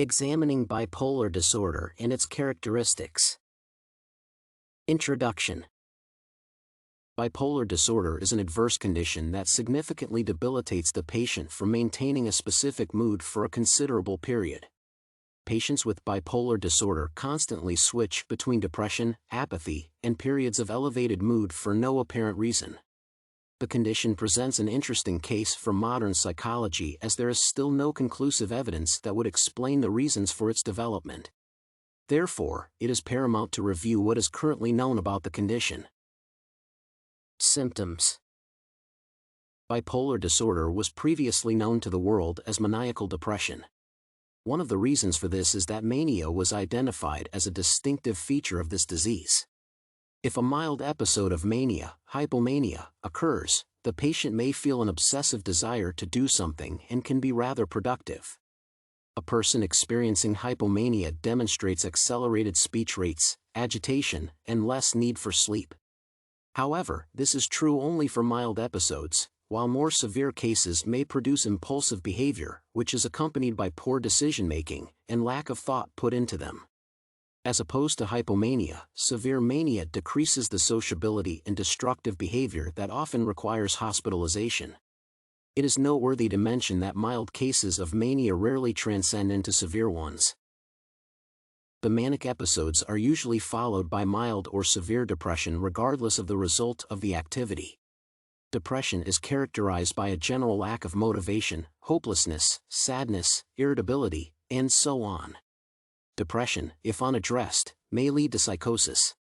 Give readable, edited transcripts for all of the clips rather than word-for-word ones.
Examining bipolar disorder and its characteristics. Introduction. Bipolar disorder is an adverse condition that significantly debilitates the patient from maintaining a specific mood for a considerable period. Patients with bipolar disorder constantly switch between depression, apathy, and periods of elevated mood for no apparent reason. The condition presents an interesting case for modern psychology, as there is still no conclusive evidence that would explain the reasons for its development. Therefore, it is paramount to review what is currently known about the condition. Symptoms. Bipolar disorder was previously known to the world as maniacal depression. One of the reasons for this is that mania was identified as a distinctive feature of this disease. If a mild episode of mania, hypomania, occurs, the patient may feel an obsessive desire to do something and can be rather productive. A person experiencing hypomania demonstrates accelerated speech rates, agitation, and less need for sleep. However, this is true only for mild episodes, while more severe cases may produce impulsive behavior, which is accompanied by poor decision-making and lack of thought put into them. As opposed to hypomania, severe mania decreases the sociability and destructive behavior that often requires hospitalization. It is noteworthy to mention that mild cases of mania rarely transcend into severe ones. The manic episodes are usually followed by mild or severe depression regardless of the result of the activity. Depression is characterized by a general lack of motivation, hopelessness, sadness, irritability, and so on. Depression, if unaddressed, may lead to psychosis.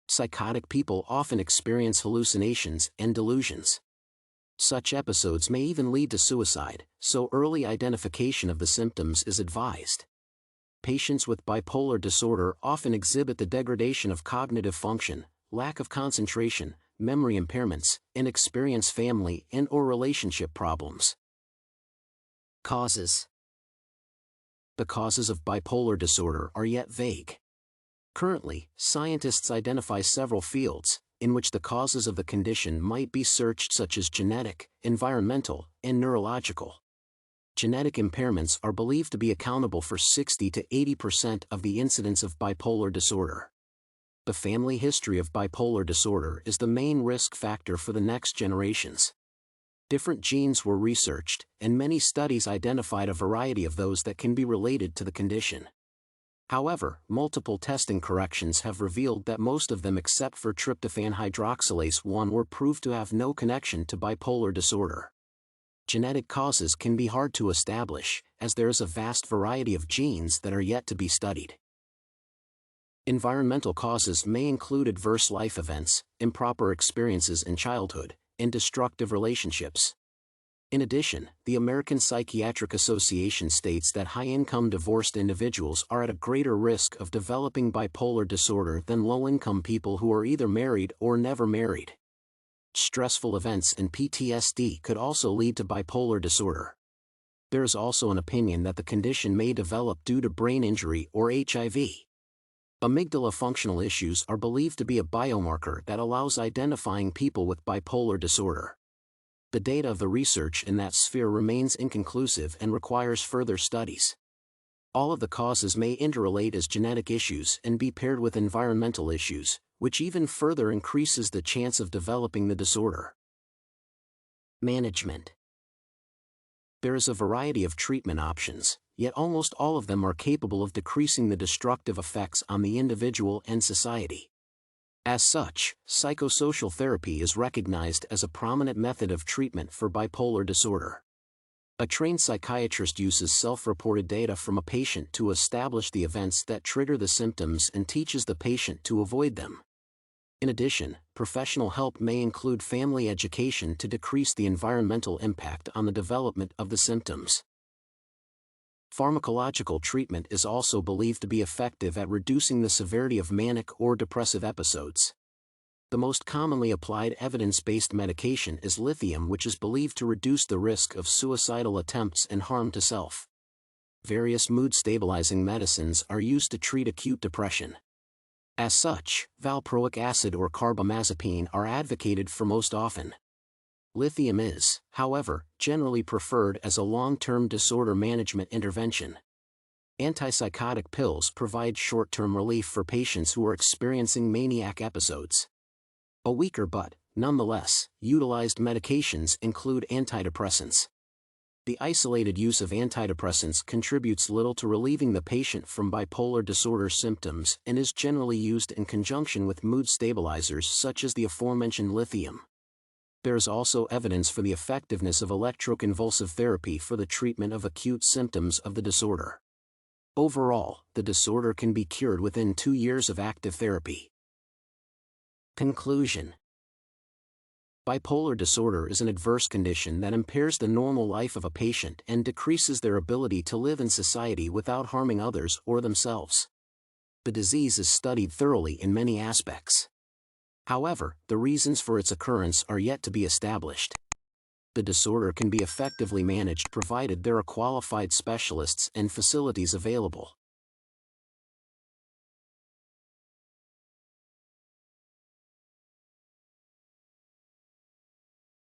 Psychotic people often experience hallucinations and delusions. Such episodes may even lead to suicide, so early identification of the symptoms is advised. Patients with bipolar disorder often exhibit the degradation of cognitive function, lack of concentration, memory impairments, and experience family and/or relationship problems. Causes. The causes of bipolar disorder are yet vague. Currently, scientists identify several fields in which the causes of the condition might be searched, such as genetic, environmental, and neurological. Genetic impairments are believed to be accountable for 60 to 80% of the incidence of bipolar disorder. The family history of bipolar disorder is the main risk factor for the next generations. Different genes were researched, and many studies identified a variety of those that can be related to the condition. However, multiple testing corrections have revealed that most of them except for tryptophan hydroxylase 1 were proved to have no connection to bipolar disorder. Genetic causes can be hard to establish, as there is a vast variety of genes that are yet to be studied. Environmental causes may include adverse life events, improper experiences in childhood, and destructive relationships. In addition, the American Psychiatric Association states that high-income divorced individuals are at a greater risk of developing bipolar disorder than low-income people who are either married or never married. Stressful events and PTSD could also lead to bipolar disorder. There is also an opinion that the condition may develop due to brain injury or HIV. Amygdala functional issues are believed to be a biomarker that allows identifying people with bipolar disorder. The data of the research in that sphere remains inconclusive and requires further studies. All of the causes may interrelate as genetic issues and be paired with environmental issues, which even further increases the chance of developing the disorder. Management. There is a variety of treatment options, yet almost all of them are capable of decreasing the destructive effects on the individual and society. As such, psychosocial therapy is recognized as a prominent method of treatment for bipolar disorder. A trained psychiatrist uses self-reported data from a patient to establish the events that trigger the symptoms and teaches the patient to avoid them. In addition, professional help may include family education to decrease the environmental impact on the development of the symptoms. Pharmacological treatment is also believed to be effective at reducing the severity of manic or depressive episodes. The most commonly applied evidence-based medication is lithium, which is believed to reduce the risk of suicidal attempts and harm to self. Various mood-stabilizing medicines are used to treat acute depression. As such, valproic acid or carbamazepine are advocated for most often. Lithium is, however, generally preferred as a long-term disorder management intervention. Antipsychotic pills provide short-term relief for patients who are experiencing maniac episodes. A weaker but, nonetheless, utilized medications include antidepressants. The isolated use of antidepressants contributes little to relieving the patient from bipolar disorder symptoms and is generally used in conjunction with mood stabilizers such as the aforementioned lithium. There is also evidence for the effectiveness of electroconvulsive therapy for the treatment of acute symptoms of the disorder. Overall, the disorder can be cured within 2 years of active therapy. Conclusion: bipolar disorder is an adverse condition that impairs the normal life of a patient and decreases their ability to live in society without harming others or themselves. The disease is studied thoroughly in many aspects. However, the reasons for its occurrence are yet to be established. The disorder can be effectively managed provided there are qualified specialists and facilities available.